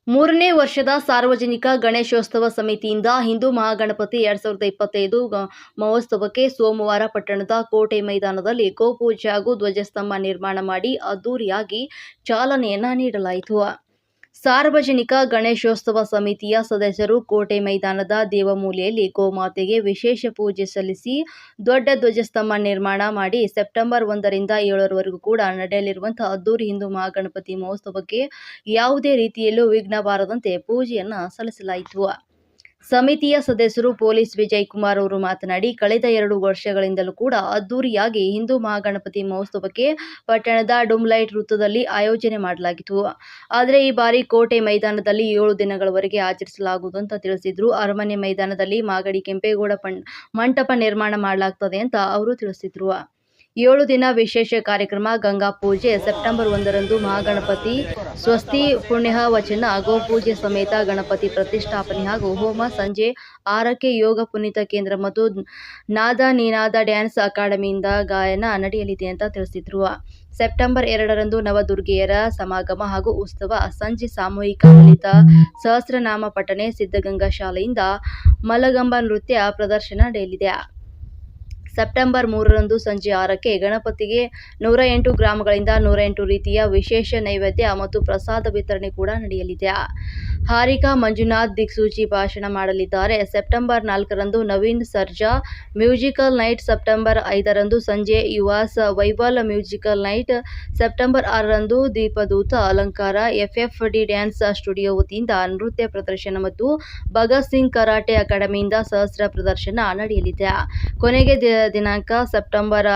ಮೂರನೇ ವರ್ಷದ ಸಾರ್ವಜನಿಕ ಗಣೇಶೋತ್ಸವ ಸಮಿತಿಯಿಂದ ಹಿಂದೂ ಮಹಾಗಣಪತಿ 2025 ಮಹೋತ್ಸವಕ್ಕೆ ಸೋಮವಾರ ಪಟ್ಟಣದ ಕೋಟೆ ಮೈದಾನದಲ್ಲಿ ಗೋಪೂಜೆ ಹಾಗೂ ಧ್ವಜಸ್ತಂಭ ನಿರ್ಮಾಣ ಮಾಡಿ ಅದ್ದೂರಿಯಾಗಿ ಚಾಲನೆಯನ್ನ ನೀಡಲಾಯಿತು. ಸಾರ್ವಜನಿಕ ಗಣೇಶೋತ್ಸವ ಸಮಿತಿಯ ಸದಸ್ಯರು ಕೋಟೆ ಮೈದಾನದ ದೇವಮೂಲೆಯಲ್ಲಿ ಗೋಮಾತೆಗೆ ವಿಶೇಷ ಪೂಜೆ ಸಲ್ಲಿಸಿ ದೊಡ್ಡ ಧ್ವಜಸ್ತಂಭ ನಿರ್ಮಾಣ ಮಾಡಿ ಸೆಪ್ಟೆಂಬರ್ 1 ರಿಂದ 7ರವರೆಗೂ ಕೂಡ ನಡೆಯಲಿರುವಂತಹ ಅದ್ದೂರಿ ಹಿಂದೂ ಮಹಾಗಣಪತಿ ಮಹೋತ್ಸವಕ್ಕೆ ಯಾವುದೇ ರೀತಿಯಲ್ಲೂ ವಿಘ್ನ ಬಾರದಂತೆ ಪೂಜೆಯನ್ನ ಸಲ್ಲಿಸಲಾಯಿತು. ಸಮಿತಿಯ ಸದಸ್ಯರು ಪೊಲೀಸ್ ವಿಜಯ್ ಕುಮಾರ್ ಅವರು ಮಾತನಾಡಿ, ಕಳೆದ 2 ವರ್ಷಗಳಿಂದಲೂ ಕೂಡ ಅದ್ದೂರಿಯಾಗಿ ಹಿಂದೂ ಮಹಾಗಣಪತಿ ಮಹೋತ್ಸವಕ್ಕೆ ಪಟ್ಟಣದ ಡುಮ್ಲೈಟ್ ವೃತ್ತದಲ್ಲಿ ಆಯೋಜನೆ ಮಾಡಲಾಗಿತ್ತು. ಆದರೆ ಈ ಬಾರಿ ಕೋಟೆ ಮೈದಾನದಲ್ಲಿ 7 ದಿನಗಳವರೆಗೆ ಆಚರಿಸಲಾಗುವುದು ಅಂತ ತಿಳಿಸಿದ್ರು. ಅರಮನೆ ಮೈದಾನದಲ್ಲಿ ಮಾಗಡಿ ಕೆಂಪೇಗೌಡ ಮಂಟಪ ನಿರ್ಮಾಣ ಮಾಡಲಾಗ್ತದೆ ಅಂತ ಅವರು ತಿಳಿಸಿದ್ರು. 7 ದಿನ ವಿಶೇಷ ಕಾರ್ಯಕ್ರಮ ಗಂಗಾ ಪೂಜೆ, ಸೆಪ್ಟೆಂಬರ್ 1 ರಂದು ಮಹಾಗಣಪತಿ ಸ್ವಸ್ತಿ ಪುಣ್ಯ ವಚನ, ಗೋಪೂಜೆ ಸಮೇತ ಗಣಪತಿ ಪ್ರತಿಷ್ಠಾಪನೆ ಹಾಗೂ ಹೋಮ, ಸಂಜೆ 6ಕ್ಕೆ ಯೋಗ ಪುನೀತ ಕೇಂದ್ರ ಮತ್ತು ನಾದ ನಿನಾದ ಡ್ಯಾನ್ಸ್ ಅಕಾಡೆಮಿಯಿಂದ ಗಾಯನ ನಡೆಯಲಿದೆ ಅಂತ ತಿಳಿಸಿದ್ರು. ಸೆಪ್ಟೆಂಬರ್ 2 ರಂದು ನವದುರ್ಗೆಯರ ಸಮಾಗಮ ಹಾಗೂ ಉತ್ಸವ, ಸಂಜೆ ಸಾಮೂಹಿಕ ಲಲಿತ ಸಹಸ್ರನಾಮ ಪಠನೆ, ಸಿದ್ಧಗಂಗಾ ಶಾಲೆಯಿಂದ ಮಲಗಂಬ ನೃತ್ಯ ಪ್ರದರ್ಶನ ನಡೆಯಲಿದೆ. ಸೆಪ್ಟೆಂಬರ್ 3 ರಂದು ಸಂಜೆ 6ಕ್ಕೆ ಗಣಪತಿಗೆ 108 ಗ್ರಾಮಗಳಿಂದ 108 ರೀತಿಯ ವಿಶೇಷ ನೈವೇದ್ಯ ಮತ್ತು ಪ್ರಸಾದ ವಿತರಣೆ ಕೂಡ ನಡೆಯಲಿದೆ. ಹಾರಿಕಾ ಮಂಜುನಾಥ್ ದಿಕ್ಸೂಚಿ ಭಾಷಣ ಮಾಡಲಿದ್ದಾರೆ. ಸೆಪ್ಟೆಂಬರ್ 4 ರಂದು Naveen Sarja musical night, September 5 ರಂದು ಸಂಜೆ ಯುವಾಸ್ ವೈಬಲ್ ಮ್ಯೂಸಿಕಲ್ ನೈಟ್, ಸೆಪ್ಟೆಂಬರ್ 6 ರಂದು ದೀಪದೂತ ಅಲಂಕಾರ, FFD ಡ್ಯಾನ್ಸ್ ಸ್ಟುಡಿಯೋ ವತಿಯಿಂದ ನೃತ್ಯ ಪ್ರದರ್ಶನ ಮತ್ತು ಭಗತ್ ಸಿಂಗ್ ಕರಾಟೆ ಅಕಾಡೆಮಿಯಿಂದ ಸಹಸ್ರ ಪ್ರದರ್ಶನ ನಡೆಯಲಿದೆ. ಕೊನೆಗೆ ದಿನಾಂಕ ಸೆಪ್ಟೆಂಬರ್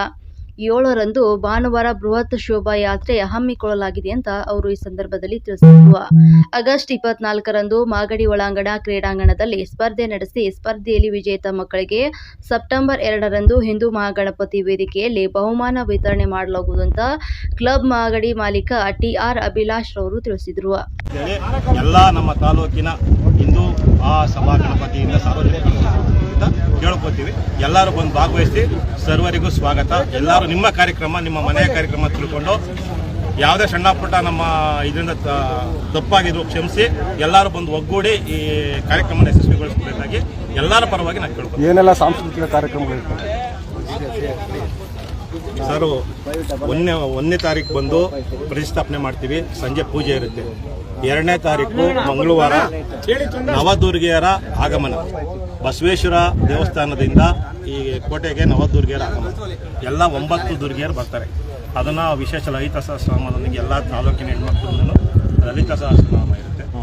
7 ರಂದು ಭಾನುವಾರ ಬೃಹತ್ ಶೋಭಾಯಾತ್ರೆ ಹಮ್ಮಿಕೊಳ್ಳಲಾಗಿದೆ ಅಂತ ಅವರು ಈ ಸಂದರ್ಭದಲ್ಲಿ ತಿಳಿಸಿದರು. ಆಗಸ್ಟ್ 24 ರಂದು ಮಾಗಡಿ ಒಳಾಂಗಣ ಕ್ರೀಡಾಂಗಣದಲ್ಲಿ ಸ್ಪರ್ಧೆ ನಡೆಸಿ ಸ್ಪರ್ಧೆಯಲ್ಲಿ ವಿಜೇತ ಮಕ್ಕಳಿಗೆ ಸೆಪ್ಟೆಂಬರ್ 2 ರಂದು ಹಿಂದೂ ಮಹಾಗಣಪತಿ ವೇದಿಕೆಯಲ್ಲಿ ಬಹುಮಾನ ವಿತರಣೆ ಮಾಡಲಾಗುವುದು ಅಂತ ಕ್ಲಬ್ ಮಾಗಡಿ ಮಾಲೀಕ TR ಅಭಿಲಾಷ್ ರವರು ತಿಳಿಸಿದರು. ಎಲ್ಲ ನಮ್ಮ ತಾಲೂಕಿನ ಹಿಂದೂ ಸಭಾ ಗಣಪತಿಯಿಂದ ಸಾರ್ವಜನಿಕ ಕೇಳ್ಕೊತೀವಿ, ಎಲ್ಲರೂ ಬಂದು ಭಾಗವಹಿಸಿ ಸರ್ವರಿಗೂ ಸ್ವಾಗತ. ಎಲ್ಲರೂ ನಿಮ್ಮ ಕಾರ್ಯಕ್ರಮ, ನಿಮ್ಮ ಮನೆಯ ಕಾರ್ಯಕ್ರಮ ತಿಳ್ಕೊಂಡು ಯಾವುದೇ ಸಣ್ಣ ಪುಟ್ಟ ನಮ್ಮ ಇದರಿಂದ ತಪ್ಪಾಗಿದ್ರು ಕ್ಷಮಿಸಿ ಎಲ್ಲರೂ ಬಂದು ಒಗ್ಗೂಡಿ ಈ ಕಾರ್ಯಕ್ರಮ ಯಶಸ್ವಿಗೊಳಿಸಬೇಕಾಗಿ ಎಲ್ಲರ ಪರವಾಗಿ ನಾನು ಕೇಳ್ಕೊತೀನಿ. ಏನೆಲ್ಲ ಸಾಂಸ್ಕೃತಿಕ ಕಾರ್ಯಕ್ರಮಗಳು ಸರ್? 1ನೇ ತಾರೀಕು ಬಂದು ಪ್ರತಿಷ್ಠಾಪನೆ ಮಾಡ್ತೀವಿ, ಸಂಜೆ ಪೂಜೆ ಇರುತ್ತೆ. 2ನೇ ತಾರೀಕು ಮಂಗಳವಾರ ನವದುರ್ಗೆಯರ ಆಗಮನ, ಬಸವೇಶ್ವರ ದೇವಸ್ಥಾನದಿಂದ ಈ ಕೋಟೆಗೆ ನವದುರ್ಗೆಯರ ಆಗಮನ, ಎಲ್ಲ 9 ದುರ್ಗೆಯರು ಬರ್ತಾರೆ. ಅದನ್ನು ವಿಶೇಷ ಲಲಿತ ಸಹಸ್ರನಾಮದೊಂದಿಗೆ ಎಲ್ಲ ತಾಲೂಕಿನ ಹೆಣ್ಮಕ್ಳು ಲಲಿತ ಸಹಸ್ರನಾಮ